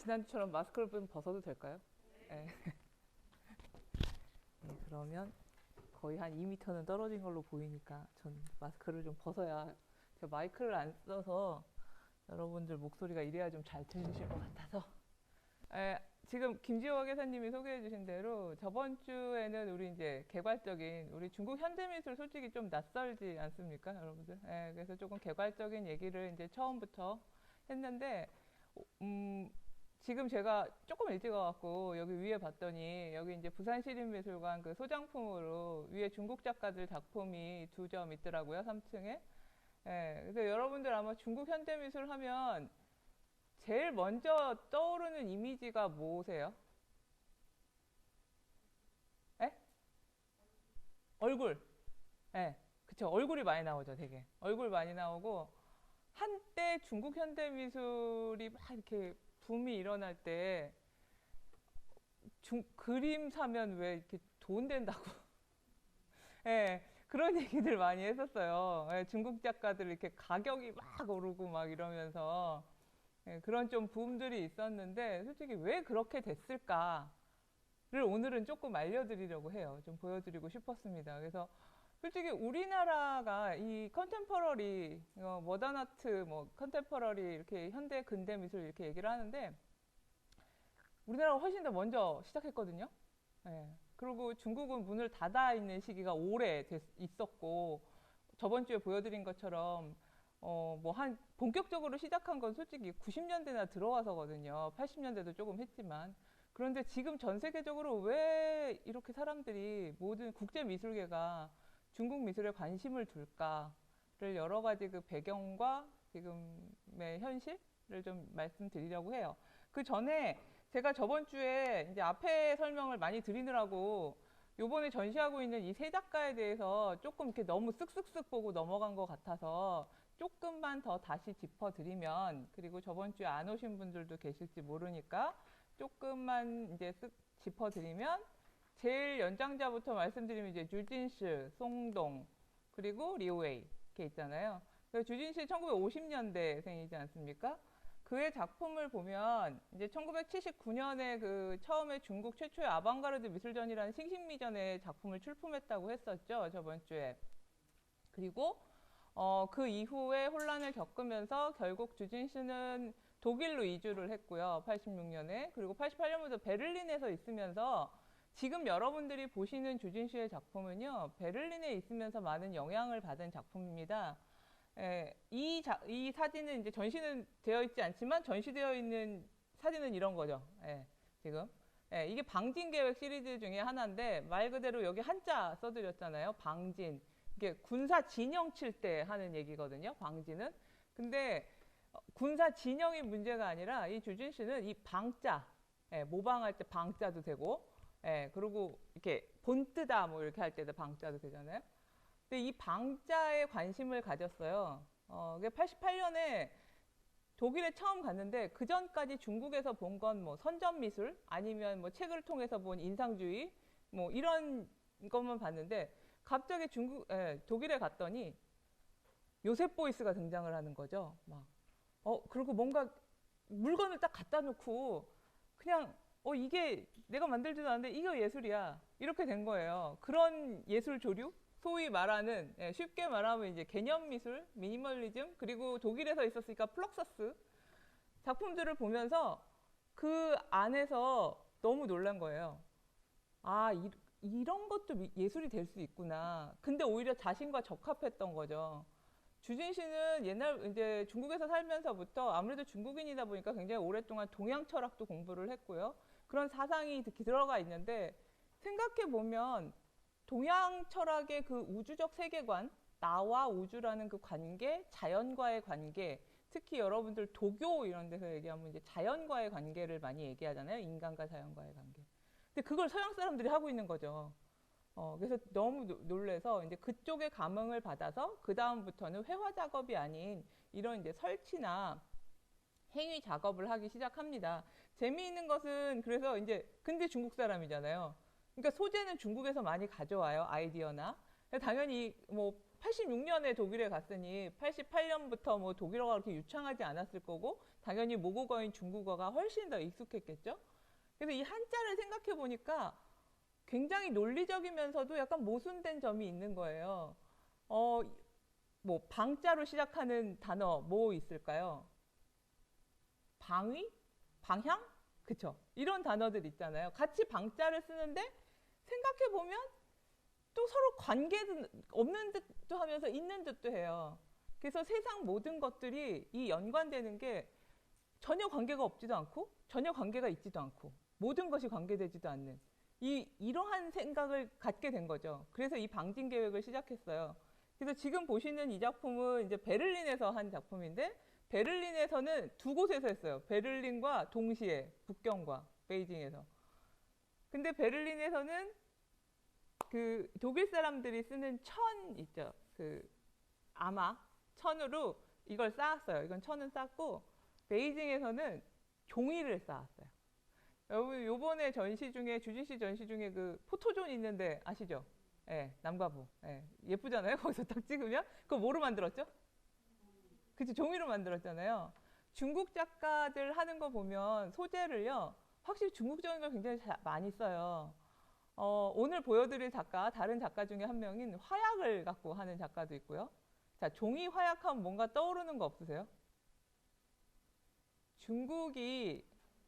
지난주처럼 마스크를 좀 벗어도 될까요? 네. 네, 그러면 거의 한 2m는 떨어진 걸로 보이니까 전 마스크를 좀 벗어야 제가 마이크를 안 써서 여러분들 목소리가 이래야 좀 잘 들리실 것 같아서 지금 김지호 회사님이 소개해 주신 대로 저번 주에는 우리 이제 개괄적인 우리 중국 현대미술 솔직히 좀 낯설지 않습니까, 여러분들? 그래서 조금 개괄적인 얘기를 이제 처음부터 했는데 지금 제가 조금 일찍 와갖고 여기 위에 봤더니 여기 이제 부산시립미술관 그 소장품으로 위에 중국 작가들 작품이 2점 있더라고요, 3층에. 그래서 여러분들 아마 중국 현대미술 하면 제일 먼저 떠오르는 이미지가 뭐세요? 에? 얼굴. 그쵸. 얼굴이 많이 나오죠, 되게. 얼굴 많이 나오고, 한때 중국 현대미술이 막 이렇게 붐이 일어날 때, 그림 사면 왜 이렇게 돈 된다고. 그런 얘기들 많이 했었어요. 중국 작가들 이렇게 가격이 막 오르고 막 이러면서. 그런 좀 붐들이 있었는데 솔직히 왜 그렇게 됐을까를 오늘은 조금 알려드리려고 해요. 좀 보여드리고 싶었습니다. 그래서 솔직히 우리나라가 이 컨템퍼러리, 모던 아트, 뭐 컨템퍼러리 이렇게 현대 근대 미술 이렇게 얘기를 하는데 우리나라가 훨씬 더 먼저 시작했거든요. 그리고 중국은 문을 닫아 있는 시기가 오래 있었고 저번 주에 보여드린 것처럼 뭐 본격적으로 시작한 건 솔직히 90년대나 들어와서거든요. 80년대도 조금 했지만. 그런데 지금 전 세계적으로 왜 이렇게 사람들이 모든 국제 미술계가 중국 미술에 관심을 둘까를 여러 가지 그 배경과 지금의 현실을 좀 말씀드리려고 해요. 그 전에 제가 저번 주에 이제 앞에 설명을 많이 드리느라고 요번에 전시하고 있는 이 세 작가에 대해서 조금 이렇게 너무 쓱쓱쓱 보고 넘어간 것 같아서 조금만 더 다시 짚어드리면, 그리고 저번 주에 안 오신 분들도 계실지 모르니까 조금만 이제 쓱 짚어드리면, 제일 연장자부터 말씀드리면 이제 주진시, 송동, 그리고 리우웨이 이렇게 있잖아요. 주진시 1950년대생이지 않습니까? 그의 작품을 보면 이제 1979년에 그 처음에 중국 최초의 아방가르드 미술전이라는 싱싱미전의 작품을 출품했다고 했었죠, 저번 주에. 그리고 그 이후에 혼란을 겪으면서 결국 주진시는 독일로 이주를 했고요, 86년에. 그리고 88년부터 베를린에서 있으면서 지금 여러분들이 보시는 주진시의 작품은요, 베를린에 있으면서 많은 영향을 받은 작품입니다. 이 사진은 이제 전시는 되어 있지 않지만 전시되어 있는 사진은 이런 거죠. 지금. 이게 방진 계획 시리즈 중에 하나인데 말 그대로 여기 한자 써드렸잖아요. 방진. 이게 군사 진영 칠 때 하는 얘기거든요. 방진은. 근데 군사 진영이 문제가 아니라 이 주진 씨는 이 방자, 모방할 때 방자도 되고, 그리고 이렇게 본뜨다 뭐 이렇게 할 때도 방자도 되잖아요. 근데 이 방자에 관심을 가졌어요. 88년에 독일에 처음 갔는데 그 전까지 중국에서 본 건 뭐 선전미술 아니면 뭐 책을 통해서 본 인상주의 뭐 이런 것만 봤는데 갑자기 독일에 갔더니 요셉 보이스가 등장을 하는 거죠. 막 그리고 뭔가 물건을 딱 갖다 놓고 그냥 이게 내가 만들지도 않는데 이거 예술이야 이렇게 된 거예요. 그런 예술 조류 소위 말하는 쉽게 말하면 이제 개념 미술, 미니멀리즘, 그리고 독일에서 있었으니까 플럭서스 작품들을 보면서 그 안에서 너무 놀란 거예요. 아, 이런 것도 예술이 될 수 있구나. 근데 오히려 자신과 적합했던 거죠. 주진 씨는 옛날 이제 중국에서 살면서부터 아무래도 중국인이다 보니까 굉장히 오랫동안 동양 철학도 공부를 했고요. 그런 사상이 들어가 있는데 생각해 보면 동양 철학의 그 우주적 세계관, 나와 우주라는 그 관계, 자연과의 관계, 특히 여러분들 도교 이런 데서 얘기하면 이제 자연과의 관계를 많이 얘기하잖아요. 인간과 자연과의 관계. 근데 그걸 서양 사람들이 하고 있는 거죠. 그래서 너무 놀래서 이제 그쪽에 감흥을 받아서 그 다음부터는 회화 작업이 아닌 이런 이제 설치나 행위 작업을 하기 시작합니다. 재미있는 것은 그래서 이제 근데 중국 사람이잖아요. 그러니까 소재는 중국에서 많이 가져와요. 아이디어나. 당연히 뭐 86년에 독일에 갔으니 88년부터 뭐 독일어가 그렇게 유창하지 않았을 거고 당연히 모국어인 중국어가 훨씬 더 익숙했겠죠. 그래서 이 한자를 생각해 보니까 굉장히 논리적이면서도 약간 모순된 점이 있는 거예요. 뭐 방자로 시작하는 단어 뭐 있을까요? 방위? 방향? 그쵸? 이런 단어들 있잖아요. 같이 방자를 쓰는데 생각해 보면 또 서로 관계도 없는 듯도 하면서 있는 듯도 해요. 그래서 세상 모든 것들이 이 연관되는 게 전혀 관계가 없지도 않고 전혀 관계가 있지도 않고 모든 것이 관계되지도 않는 이러한 생각을 갖게 된 거죠. 그래서 이 방진 계획을 시작했어요. 그래서 지금 보시는 이 작품은 이제 베를린에서 한 작품인데 베를린에서는 두 곳에서 했어요. 베를린과 동시에 북경과 베이징에서. 근데 베를린에서는 그 독일 사람들이 쓰는 천 있죠. 그 아마 천으로 이걸 쌓았어요. 이건 천은 쌓고 베이징에서는 종이를 쌓았어요. 여러분 요번에 전시 중에 주진시 전시 중에 그 포토존 있는데 아시죠? 예, 남과 부. 예, 예쁘잖아요. 거기서 딱 찍으면 그거 뭐로 만들었죠? 그치, 종이로 만들었잖아요. 중국 작가들 하는 거 보면 소재를요, 확실히 중국적인 걸 굉장히 많이 써요. 오늘 보여드릴 작가, 다른 작가 중에 한 명인 화약을 갖고 하는 작가도 있고요. 자, 종이 화약하면 뭔가 떠오르는 거 없으세요? 중국이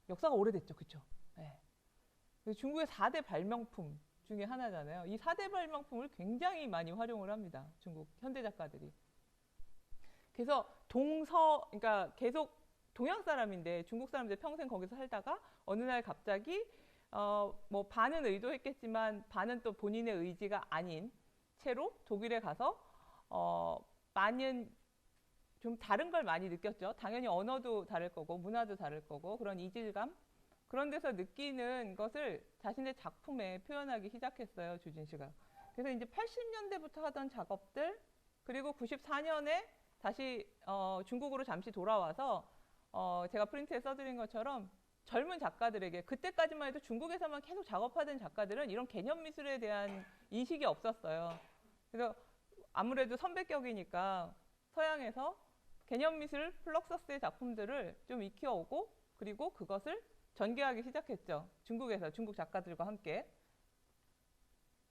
역사가 오래됐죠, 그쵸? 네. 중국의 4대 발명품 중에 하나잖아요. 이 4대 발명품을 굉장히 많이 활용을 합니다. 중국 현대 작가들이. 그래서 그러니까 계속 동양 사람인데 중국 사람들 평생 거기서 살다가 어느 날 갑자기 뭐 반은 의도했겠지만 반은 또 본인의 의지가 아닌 채로 독일에 가서 많은 좀 다른 걸 많이 느꼈죠. 당연히 언어도 다를 거고 문화도 다를 거고 그런 이질감 그런 데서 느끼는 것을 자신의 작품에 표현하기 시작했어요. 주진 씨가. 그래서 이제 80년대부터 하던 작업들 그리고 94년에 다시 중국으로 잠시 돌아와서 제가 프린트에 써드린 것처럼 젊은 작가들에게 그때까지만 해도 중국에서만 계속 작업하던 작가들은 이런 개념 미술에 대한 인식이 없었어요. 그래서 아무래도 선배격이니까 서양에서 개념 미술 플럭서스의 작품들을 좀 익혀오고 그리고 그것을 전개하기 시작했죠. 중국에서 중국 작가들과 함께.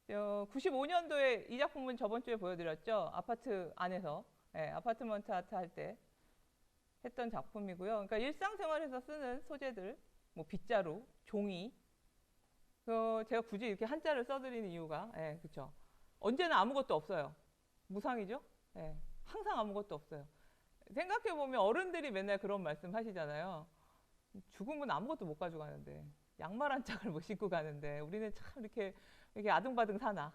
95년도에 이 작품은 저번 주에 보여드렸죠. 아파트 안에서 아파트먼트 아트 할 때 했던 작품이고요. 그러니까 일상생활에서 쓰는 소재들, 뭐 빗자루, 종이. 제가 굳이 이렇게 한자를 써드리는 이유가, 그렇죠. 언제나 아무것도 없어요. 무상이죠. 항상 아무것도 없어요. 생각해 보면 어른들이 맨날 그런 말씀 하시잖아요. 죽으면 아무것도 못 가져가는데 양말 한 짝을 못 신고 가는데 우리는 참 이렇게 아등바등 사나.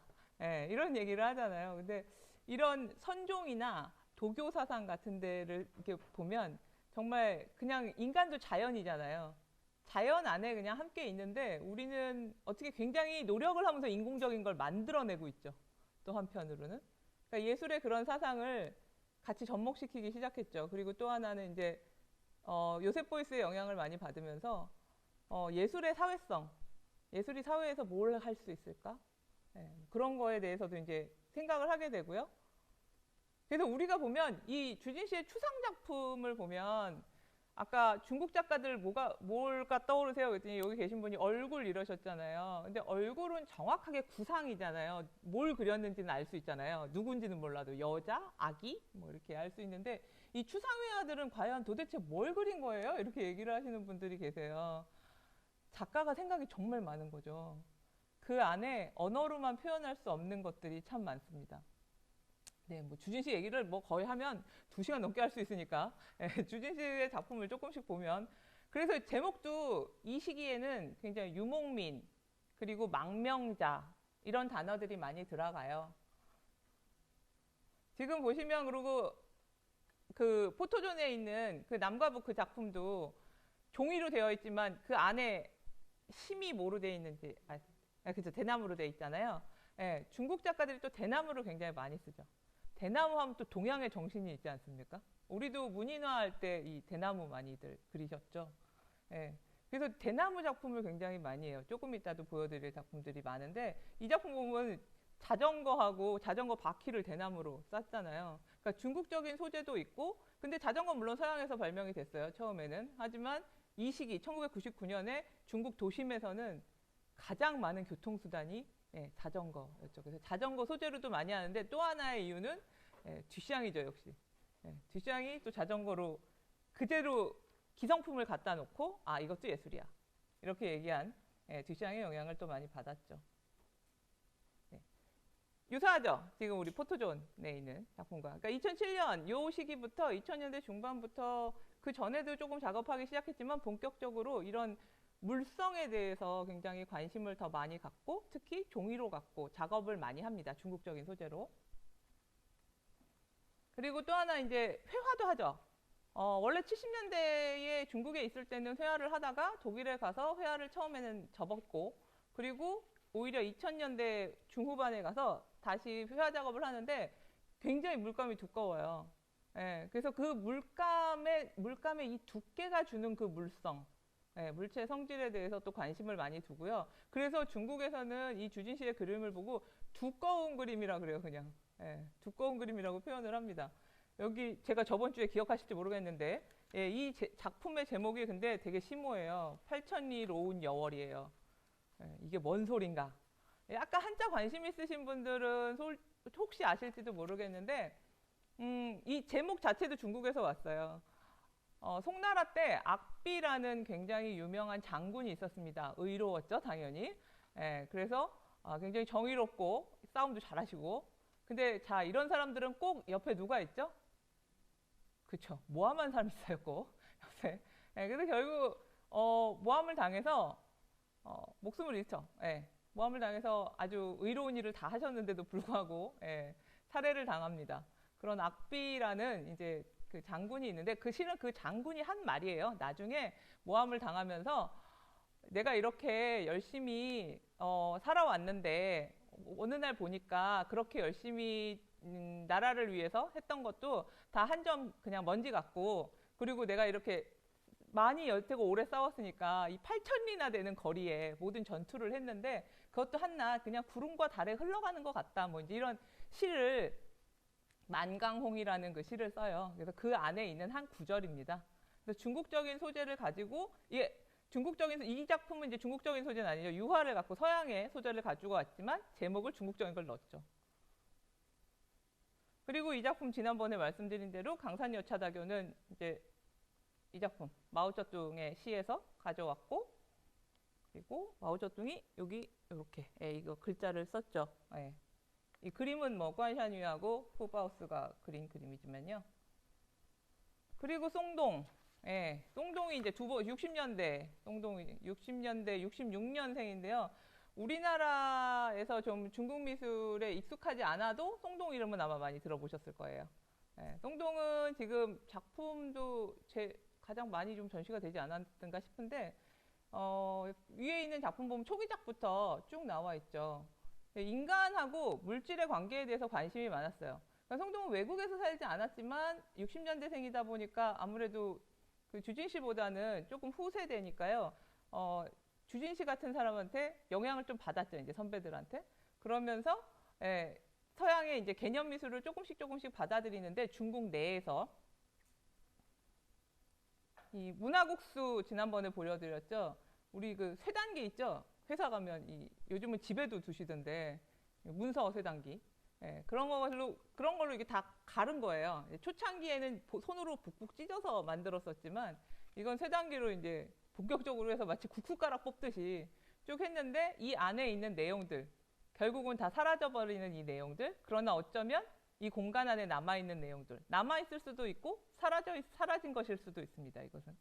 이런 얘기를 하잖아요. 근데 이런 선종이나 도교 사상 같은 데를 이렇게 보면 정말 그냥 인간도 자연이잖아요. 자연 안에 그냥 함께 있는데 우리는 어떻게 굉장히 노력을 하면서 인공적인 걸 만들어내고 있죠. 또 한편으로는. 그러니까 예술의 그런 사상을 같이 접목시키기 시작했죠. 그리고 또 하나는 이제 요셉 보이스의 영향을 많이 받으면서 예술의 사회성, 예술이 사회에서 뭘 할 수 있을까? 그런 거에 대해서도 이제 생각을 하게 되고요. 그래서 우리가 보면 이 주진 씨의 추상 작품을 보면 아까 중국 작가들 뭘까 떠오르세요? 그랬더니 여기 계신 분이 얼굴 이러셨잖아요. 근데 얼굴은 정확하게 구상이잖아요. 뭘 그렸는지는 알 수 있잖아요. 누군지는 몰라도 여자, 아기 뭐 이렇게 알 수 있는데 이 추상회화들은 과연 도대체 뭘 그린 거예요? 이렇게 얘기를 하시는 분들이 계세요. 작가가 생각이 정말 많은 거죠. 그 안에 언어로만 표현할 수 없는 것들이 참 많습니다. 네, 뭐 주진 씨 얘기를 뭐 거의 하면 2시간 넘게 할 수 있으니까 주진 씨의 작품을 조금씩 보면 그래서 제목도 이 시기에는 굉장히 유목민 그리고 망명자 이런 단어들이 많이 들어가요. 지금 보시면 그리고 그 포토존에 있는 그 남과 북 그 작품도 종이로 되어 있지만 그 안에 심이 뭐로 되어 있는지 그죠, 대나무로 되어 있잖아요. 중국 작가들이 또 대나무를 굉장히 많이 쓰죠. 대나무 하면 또 동양의 정신이 있지 않습니까? 우리도 문인화 할 때 이 대나무 많이들 그리셨죠. 그래서 대나무 작품을 굉장히 많이 해요. 조금 이따도 보여드릴 작품들이 많은데 이 작품 보면 자전거하고 자전거 바퀴를 대나무로 쌌잖아요. 그러니까 중국적인 소재도 있고, 근데 자전거 물론 서양에서 발명이 됐어요. 처음에는. 하지만 이 시기 1999년에 중국 도심에서는 가장 많은 교통수단이 자전거였죠. 그래서 자전거 소재로도 많이 하는데 또 하나의 이유는 뒷샹이죠, 역시. 뒷샹이 또 자전거로 그대로 기성품을 갖다 놓고 아 이것도 예술이야 이렇게 얘기한 뒷샹의 영향을 또 많이 받았죠. 유사하죠. 지금 우리 포토존에 있는 작품과. 그러니까 2007년 요 시기부터 2000년대 중반부터 그 전에도 조금 작업하기 시작했지만 본격적으로 이런 물성에 대해서 굉장히 관심을 더 많이 갖고 특히 종이로 갖고 작업을 많이 합니다. 중국적인 소재로. 그리고 또 하나 이제 회화도 하죠. 원래 70년대에 중국에 있을 때는 회화를 하다가 독일에 가서 회화를 처음에는 접었고 그리고 오히려 2000년대 중후반에 가서 다시 회화 작업을 하는데 굉장히 물감이 두꺼워요. 그래서 그 물감의 이 두께가 주는 그 물성, 물체 성질에 대해서 또 관심을 많이 두고요. 그래서 중국에서는 이 주진시의 그림을 보고 두꺼운 그림이라 그래요, 그냥. 두꺼운 그림이라고 표현을 합니다. 여기 제가 저번 주에 기억하실지 모르겠는데 이 작품의 제목이 근데 되게 심오해요. 8,000리 로운 여월이에요. 이게 뭔 소린가? 약간 한자 관심 있으신 분들은 혹시 아실지도 모르겠는데 이 제목 자체도 중국에서 왔어요. 송나라 때 악비라는 굉장히 유명한 장군이 있었습니다. 의로웠죠, 당연히. 그래서 굉장히 정의롭고 싸움도 잘하시고. 근데 자 이런 사람들은 꼭 옆에 누가 있죠? 그쵸. 모함한 사람이 있어요, 꼭 옆에. 그래서 결국 모함을 당해서 목숨을 잃죠. 모함을 당해서 아주 의로운 일을 다 하셨는데도 불구하고 살해를 당합니다. 그런 악비라는 이제 그 장군이 있는데 실은 그 장군이 한 말이에요. 나중에 모함을 당하면서 내가 이렇게 열심히 살아왔는데 어느 날 보니까 그렇게 열심히 나라를 위해서 했던 것도 다 한 점 그냥 먼지 같고 그리고 내가 이렇게 많이 여태고 오래 싸웠으니까 이 8,000리나 되는 거리에 모든 전투를 했는데 그것도 한낱 그냥 구름과 달에 흘러가는 것 같다. 뭐 이제 이런 시를 만강홍이라는 그 시를 써요. 그래서 그 안에 있는 한 구절입니다. 그래서 중국적인 소재를 가지고 이 작품은 이제 중국적인 소재는 아니죠. 유화를 갖고 서양의 소재를 가지고 왔지만 제목을 중국적인 걸 넣었죠. 그리고 이 작품 지난번에 말씀드린 대로 강산여차다교는 이제 이 작품 마오쩌둥의 시에서 가져왔고 그리고 마오쩌둥이 여기 이렇게 이거 글자를 썼죠. 이 그림은 뭐 관샤뉴하고 후바우스가 그린 그림이지만요. 그리고 송동, 송동이 이제 60년대, 송동이 60년대 66년생인데요. 우리나라에서 좀 중국 미술에 익숙하지 않아도 송동 이름은 아마 많이 들어보셨을 거예요. 송동은 지금 작품도 가장 많이 좀 전시가 되지 않았던가 싶은데 위에 있는 작품 보면 초기작부터 쭉 나와 있죠. 인간하고 물질의 관계에 대해서 관심이 많았어요. 그러니까 송동은 외국에서 살지 않았지만 60년대생이다 보니까 아무래도 그 주진시보다는 조금 후세대니까요. 주진시 같은 사람한테 영향을 좀 받았죠. 이제 선배들한테. 그러면서 서양의 이제 개념 미술을 조금씩 받아들이는데 중국 내에서 이 문화국수 지난번에 보여드렸죠. 우리 그 쇠단기 있죠. 회사 가면 요즘은 집에도 두시던데 문서 쇠단기 그런 걸로 이게 다 가른 거예요. 초창기에는 손으로 북북 찢어서 만들었었지만 이건 쇠단기로 이제 본격적으로 해서 마치 국숫가락 뽑듯이 쭉 했는데 이 안에 있는 내용들 결국은 다 사라져버리는 이 내용들 그러나 어쩌면 이 공간 안에 남아있는 내용들 남아있을 수도 있고 사라진 것일 수도 있습니다. 이것은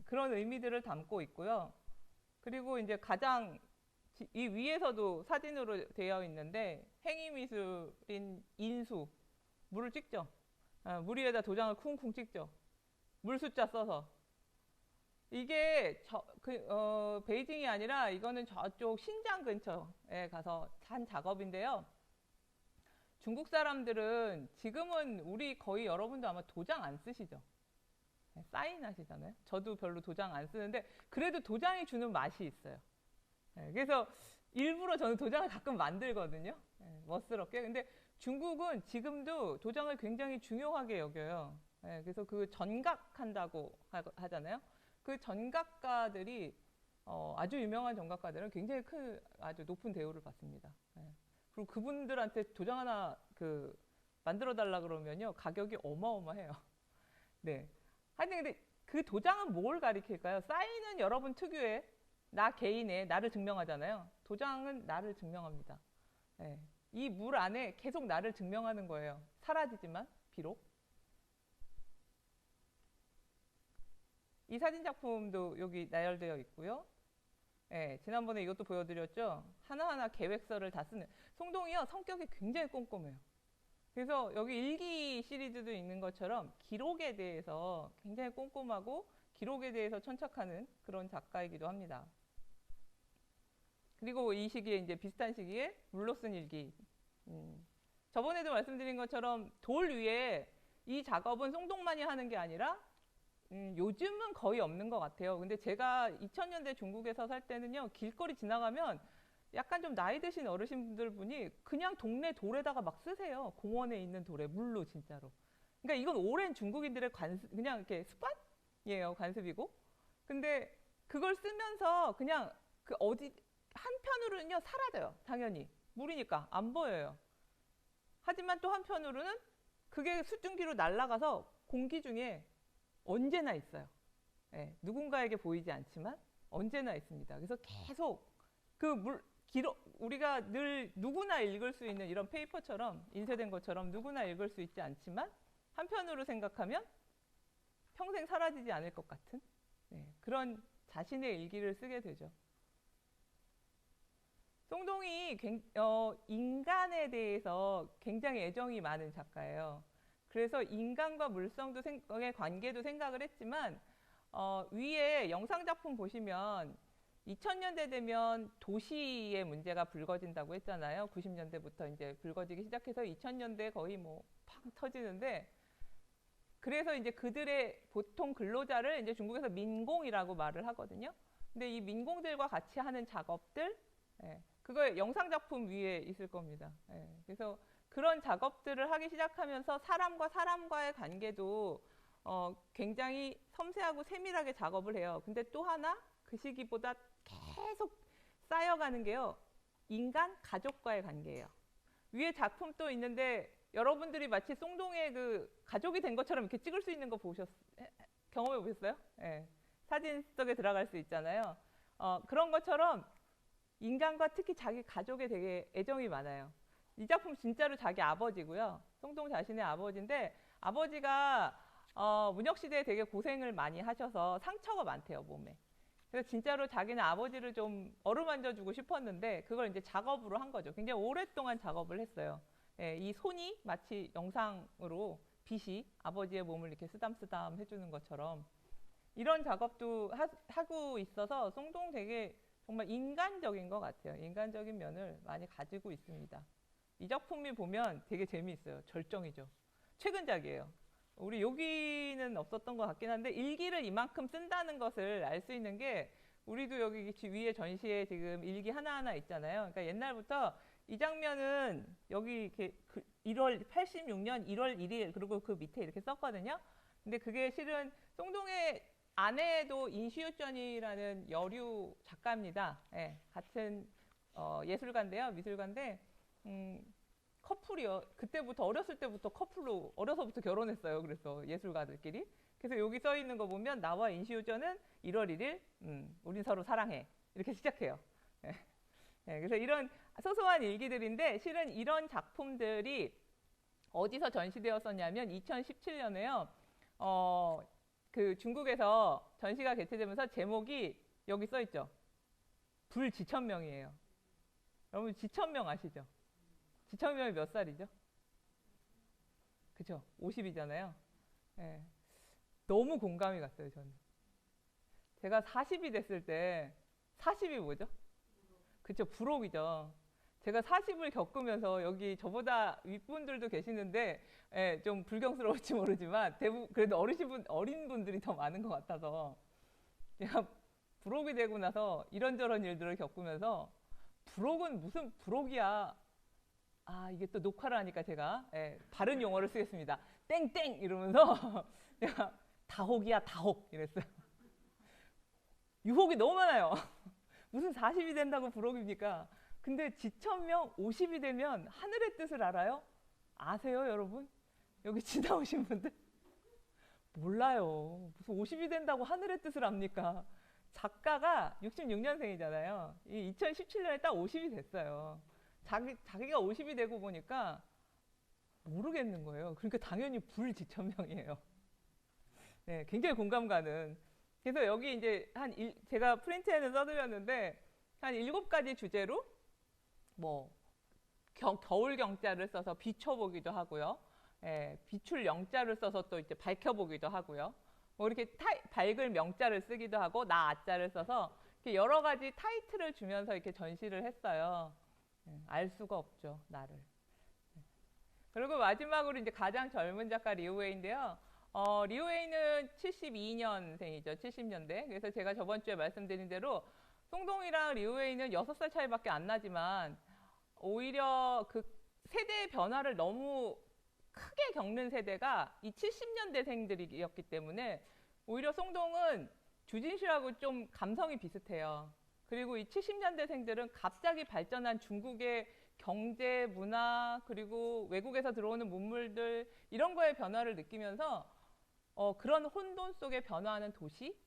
그런 의미들을 담고 있고요. 그리고 이제 가장 이 위에서도 사진으로 되어 있는데 행위미술인 인수 물을 찍죠. 물 위에다 도장을 쿵쿵 찍죠. 물 숫자 써서 이게 베이징이 아니라 이거는 저쪽 신장 근처에 가서 한 작업인데요. 중국 사람들은 지금은 우리 거의 여러분도 아마 도장 안 쓰시죠? 사인하시잖아요. 저도 별로 도장 안 쓰는데 그래도 도장이 주는 맛이 있어요. 그래서 일부러 저는 도장을 가끔 만들거든요. 멋스럽게. 근데 중국은 지금도 도장을 굉장히 중요하게 여겨요. 예, 그래서 그 전각한다고 하잖아요. 그 전각가들이 아주 유명한 전각가들은 굉장히 큰 아주 높은 대우를 받습니다. 예. 그리고 그분들한테 도장 하나 만들어 달라 그러면요 가격이 어마어마해요. 네. 하여튼 근데 그 도장은 뭘 가리킬까요? 사인은 여러분 특유의 나 개인의 나를 증명하잖아요. 도장은 나를 증명합니다. 예. 이 물 안에 계속 나를 증명하는 거예요. 사라지지만 비록. 이 사진 작품도 여기 나열되어 있고요. 예, 지난번에 이것도 보여드렸죠. 하나하나 계획서를 다 쓰는. 송동이요 성격이 굉장히 꼼꼼해요. 그래서 여기 일기 시리즈도 있는 것처럼 기록에 대해서 굉장히 꼼꼼하고 기록에 대해서 천착하는 그런 작가이기도 합니다. 그리고 이 시기에 이제 비슷한 시기에 물로 쓴 일기. 저번에도 말씀드린 것처럼 돌 위에 이 작업은 송동만이 하는 게 아니라 요즘은 거의 없는 것 같아요. 근데 제가 2000년대 중국에서 살 때는요, 길거리 지나가면 약간 좀 나이 드신 어르신분들 분이 그냥 동네 돌에다가 막 쓰세요. 공원에 있는 돌에, 물로 진짜로. 그러니까 이건 오랜 중국인들의 그냥 이렇게 습관이에요, 관습이고. 근데 그걸 쓰면서 그냥 한편으로는요, 사라져요. 당연히. 물이니까 안 보여요. 하지만 또 한편으로는 그게 수증기로 날아가서 공기 중에 언제나 있어요. 예, 누군가에게 보이지 않지만 언제나 있습니다. 그래서 계속 우리가 늘 누구나 읽을 수 있는 이런 페이퍼처럼 인쇄된 것처럼 누구나 읽을 수 있지 않지만 한편으로 생각하면 평생 사라지지 않을 것 같은 그런 자신의 일기를 쓰게 되죠. 송동이 인간에 대해서 굉장히 애정이 많은 작가예요. 그래서 인간과 물성의 관계도 생각을 했지만 위에 영상작품 보시면 2000년대 되면 도시의 문제가 불거진다고 했잖아요. 90년대부터 이제 불거지기 시작해서 2000년대 거의 뭐 팡 터지는데 그래서 이제 그들의 보통 근로자를 이제 중국에서 민공이라고 말을 하거든요. 근데 이 민공들과 같이 하는 작업들, 그거 영상작품 위에 있을 겁니다. 그래서 그런 작업들을 하기 시작하면서 사람과 사람과의 관계도 굉장히 섬세하고 세밀하게 작업을 해요. 근데 또 하나 그 시기보다 계속 쌓여가는 게요. 인간, 가족과의 관계예요. 위에 작품 또 있는데 여러분들이 마치 송동의 가족이 된 것처럼 이렇게 찍을 수 있는 거 경험해 보셨어요? 네. 사진 속에 들어갈 수 있잖아요. 그런 것처럼 인간과 특히 자기 가족에 되게 애정이 많아요. 이 작품 진짜로 자기 아버지고요. 송동 자신의 아버지인데 아버지가 문혁시대에 되게 고생을 많이 하셔서 상처가 많대요, 몸에. 그래서 진짜로 자기는 아버지를 좀 어루만져주고 싶었는데 그걸 이제 작업으로 한 거죠. 굉장히 오랫동안 작업을 했어요. 이 손이 마치 영상으로 빛이 아버지의 몸을 이렇게 쓰담쓰담 해주는 것처럼 이런 작업도 하고 있어서 송동 되게 정말 인간적인 것 같아요. 인간적인 면을 많이 가지고 있습니다. 이 작품이 보면 되게 재미있어요. 절정이죠. 최근작이에요. 우리 여기는 없었던 것 같긴 한데 일기를 이만큼 쓴다는 것을 알 수 있는 게 우리도 여기 위에 전시에 지금 일기 하나하나 있잖아요. 그러니까 옛날부터 이 장면은 여기 이렇게 86년 1월 1일 그리고 그 밑에 이렇게 썼거든요. 근데 그게 실은 송동의 아내도 인시유전이라는 여류 작가입니다. 같은 예술가인데요. 미술가인데 커플이요. 그때부터 어렸을 때부터 커플로 어려서부터 결혼했어요. 그래서 예술가들끼리. 그래서 여기 써 있는 거 보면 나와 인시우전은 1월 1일 우린 서로 사랑해. 이렇게 시작해요. 그래서 이런 소소한 일기들인데 실은 이런 작품들이 어디서 전시되었었냐면 2017년에요. 그 중국에서 전시가 개최되면서 제목이 여기 써 있죠. 불지천명이에요. 여러분 지천명 아시죠? 지천명이 몇 살이죠? 그쵸? 50이잖아요. 너무 공감이 갔어요, 저는. 제가 40이 됐을 때 40이 뭐죠? 그쵸? 불혹이죠. 제가 40을 겪으면서 여기 저보다 윗분들도 계시는데 좀 불경스러울지 모르지만 그래도 어린 분들이 더 많은 것 같아서 제가 불혹이 되고 나서 이런저런 일들을 겪으면서 불혹은 무슨 불혹이야. 이게 또 녹화를 하니까 제가 바른 용어를 쓰겠습니다. 땡땡 이러면서 내가 다혹이야 다혹 이랬어요. 유혹이 너무 많아요. 무슨 40이 된다고 부록입니까? 근데 지천명 50이 되면 하늘의 뜻을 알아요? 아세요, 여러분? 여기 지나오신 분들? 몰라요. 무슨 50이 된다고 하늘의 뜻을 압니까? 작가가 66년생이잖아요. 이 2017년에 딱 50이 됐어요. 자기가 50이 되고 보니까 모르겠는 거예요. 그러니까 당연히 불지천명이에요. 네, 굉장히 공감 가는. 그래서 여기 이제 제가 프린트에는 써드렸는데 한 7가지 주제로 뭐 겨울 경자를 써서 비춰보기도 하고요. 비출 영자를 써서 또 이제 밝혀보기도 하고요. 뭐 이렇게 밝을 명자를 쓰기도 하고 나 아자를 써서 이렇게 여러 가지 타이틀을 주면서 이렇게 전시를 했어요. 알 수가 없죠, 나를. 그리고 마지막으로 이제 가장 젊은 작가 리우웨이인데요. 리우웨이는 72년생이죠. 70년대. 그래서 제가 저번 주에 말씀드린 대로 송동이랑 리우웨이는 6살 차이밖에 안 나지만 오히려 그 세대의 변화를 너무 크게 겪는 세대가 이 70년대생들이었기 때문에 오히려 송동은 주진씨하고 좀 감성이 비슷해요. 그리고 이 70년대생들은 갑자기 발전한 중국의 경제, 문화, 그리고 외국에서 들어오는 문물들 이런 거에 변화를 느끼면서 그런 혼돈 속에 변화하는 도시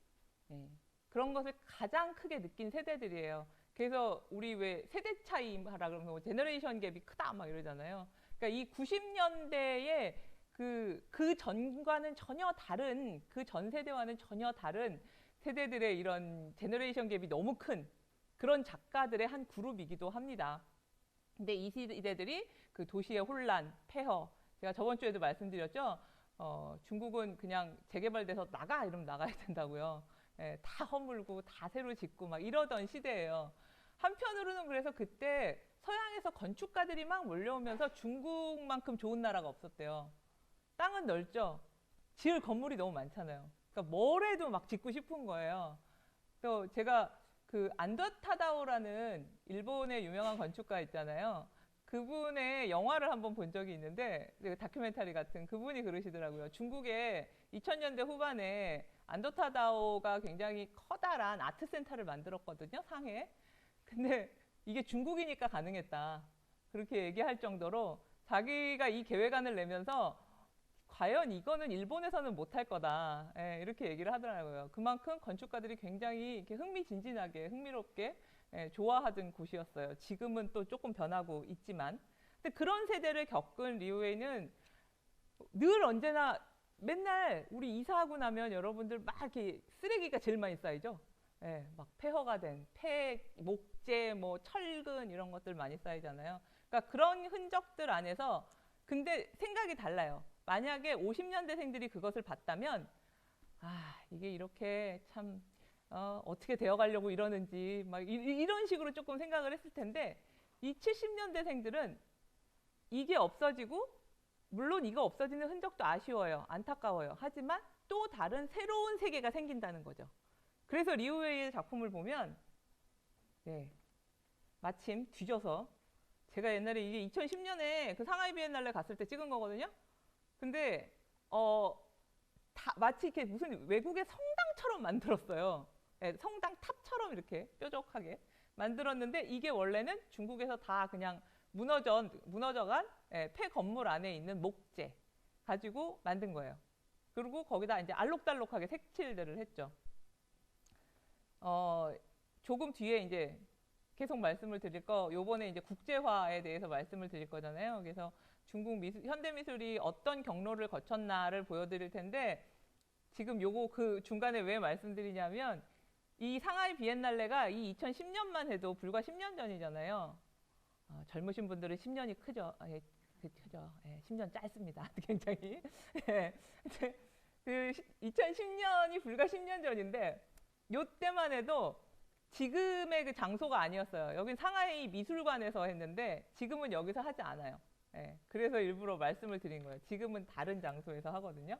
그런 것을 가장 크게 느낀 세대들이에요. 그래서 우리 왜 세대 차이라 그러면 뭐 제너레이션 갭이 크다 막 이러잖아요. 그러니까 이 90년대에 그 전과는 전혀 다른 그 전 세대와는 전혀 다른 세대들의 이런 제너레이션 갭이 너무 큰 그런 작가들의 한 그룹이기도 합니다. 근데 이 세대들이 그 도시의 혼란, 폐허 제가 저번 주에도 말씀드렸죠. 중국은 그냥 재개발돼서 나가 이러면 나가야 된다고요. 다 허물고 다 새로 짓고 막 이러던 시대예요. 한편으로는 그래서 그때 서양에서 건축가들이 막 몰려오면서 중국만큼 좋은 나라가 없었대요. 땅은 넓죠. 지을 건물이 너무 많잖아요. 그러니까 뭘 해도 막 짓고 싶은 거예요. 또 제가 그 안더 타다오라는 일본의 유명한 건축가 있잖아요. 그분의 영화를 한번 본 적이 있는데 다큐멘터리 같은 그분이 그러시더라고요. 중국의 2000년대 후반에 안더 타다오가 굉장히 커다란 아트센터를 만들었거든요. 상해. 근데 이게 중국이니까 가능했다. 그렇게 얘기할 정도로 자기가 이 계획안을 내면서 과연 이거는 일본에서는 못할 거다. 이렇게 얘기를 하더라고요. 그만큼 건축가들이 굉장히 이렇게 흥미진진하게, 흥미롭게 좋아하던 곳이었어요. 지금은 또 조금 변하고 있지만. 근데 그런 세대를 겪은 리우웨이는 늘 언제나 맨날 우리 이사하고 나면 여러분들 막 이렇게 쓰레기가 제일 많이 쌓이죠. 막 폐허가 된 목재, 뭐 철근 이런 것들 많이 쌓이잖아요. 그러니까 그런 흔적들 안에서 근데 생각이 달라요. 만약에 50년대생들이 그것을 봤다면 이게 이렇게 참 어떻게 되어가려고 이러는지 막 이런 식으로 조금 생각을 했을 텐데 이 70년대생들은 이게 없어지고 물론 이거 없어지는 흔적도 아쉬워요. 안타까워요. 하지만 또 다른 새로운 세계가 생긴다는 거죠. 그래서 리우웨이의 작품을 보면 마침 뒤져서 제가 옛날에 이게 2010년에 그 상하이 비엔날레 갔을 때 찍은 거거든요. 근데 마치 이렇게 무슨 외국의 성당처럼 만들었어요. 성당 탑처럼 이렇게 뾰족하게 만들었는데 이게 원래는 중국에서 다 그냥 무너져간 폐 건물 안에 있는 목재 가지고 만든 거예요. 그리고 거기다 이제 알록달록하게 색칠들을 했죠. 조금 뒤에 이제 계속 말씀을 드릴 거, 요번에 이제 국제화에 대해서 말씀을 드릴 거잖아요. 그래서 중국 현대미술이 어떤 경로를 거쳤나를 보여드릴 텐데, 지금 요거 그 중간에 왜 말씀드리냐면, 이 상하이 비엔날레가 이 2010년만 해도 불과 10년 전이잖아요. 젊으신 분들은 10년이 크죠. 크죠. 10년 짧습니다. 굉장히. 그 2010년이 불과 10년 전인데, 요때만 해도 지금의 그 장소가 아니었어요. 여긴 상하이 미술관에서 했는데 지금은 여기서 하지 않아요. 그래서 일부러 말씀을 드린 거예요. 지금은 다른 장소에서 하거든요.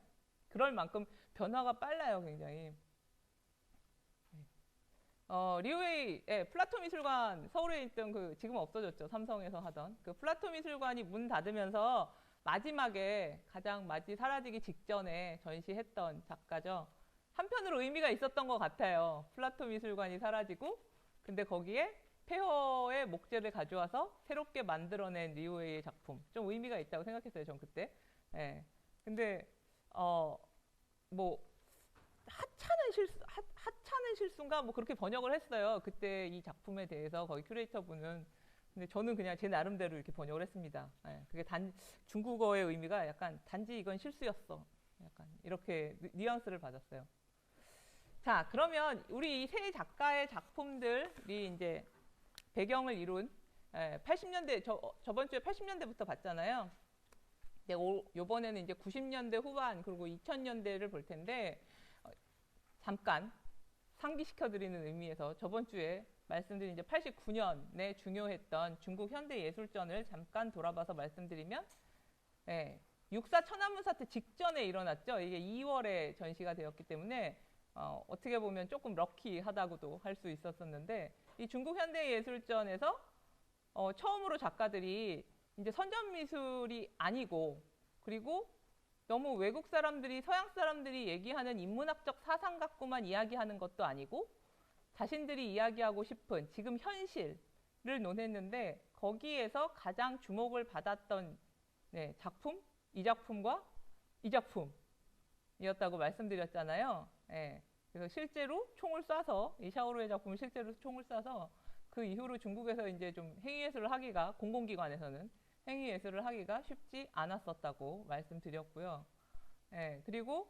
그럴 만큼 변화가 빨라요, 굉장히. 리오웨이, 플라토 미술관, 서울에 있던 그, 지금 없어졌죠. 삼성에서 하던. 그 플라토 미술관이 문 닫으면서 마지막에 가장 사라지기 직전에 전시했던 작가죠. 한편으로 의미가 있었던 것 같아요. 플라토 미술관이 사라지고, 근데 거기에 폐허의 목재를 가져와서 새롭게 만들어낸 리오웨이의 작품. 좀 의미가 있다고 생각했어요, 전 그때. 예. 근데, 뭐, 하찮은 실수인가? 뭐 그렇게 번역을 했어요. 그때 이 작품에 대해서 거기 큐레이터 분은. 근데 저는 그냥 제 나름대로 이렇게 번역을 했습니다. 예. 그게 중국어의 의미가 약간 단지 이건 실수였어. 약간 이렇게 뉘앙스를 받았어요. 자, 그러면 우리 이 세 작가의 작품들이 이제 배경을 이룬 80년대, 저번 주에 80년대부터 봤잖아요. 요번에는 이제 90년대 후반 그리고 2000년대를 볼 텐데, 잠깐 상기시켜드리는 의미에서 저번 주에 말씀드린 이제 89년에 중요했던 중국 현대예술전을 잠깐 돌아봐서 말씀드리면, 6.4 천안문 사태 직전에 일어났죠. 이게 2월에 전시가 되었기 때문에 어떻게 보면 조금 럭키하다고도 할 수 있었었는데, 이 중국 현대예술전에서 처음으로 작가들이 이제 선전미술이 아니고, 그리고 너무 외국 사람들이, 서양 사람들이 얘기하는 인문학적 사상 갖고만 이야기하는 것도 아니고, 자신들이 이야기하고 싶은 지금 현실을 논했는데, 거기에서 가장 주목을 받았던 작품, 이 작품과 이 작품이었다고 말씀드렸잖아요. 그래서 실제로 총을 쏴서, 이 샤오루의 작품을 실제로 총을 쏴서 그 이후로 중국에서 이제 좀 행위예술을 하기가, 공공기관에서는 행위예술을 하기가 쉽지 않았었다고 말씀드렸고요. 그리고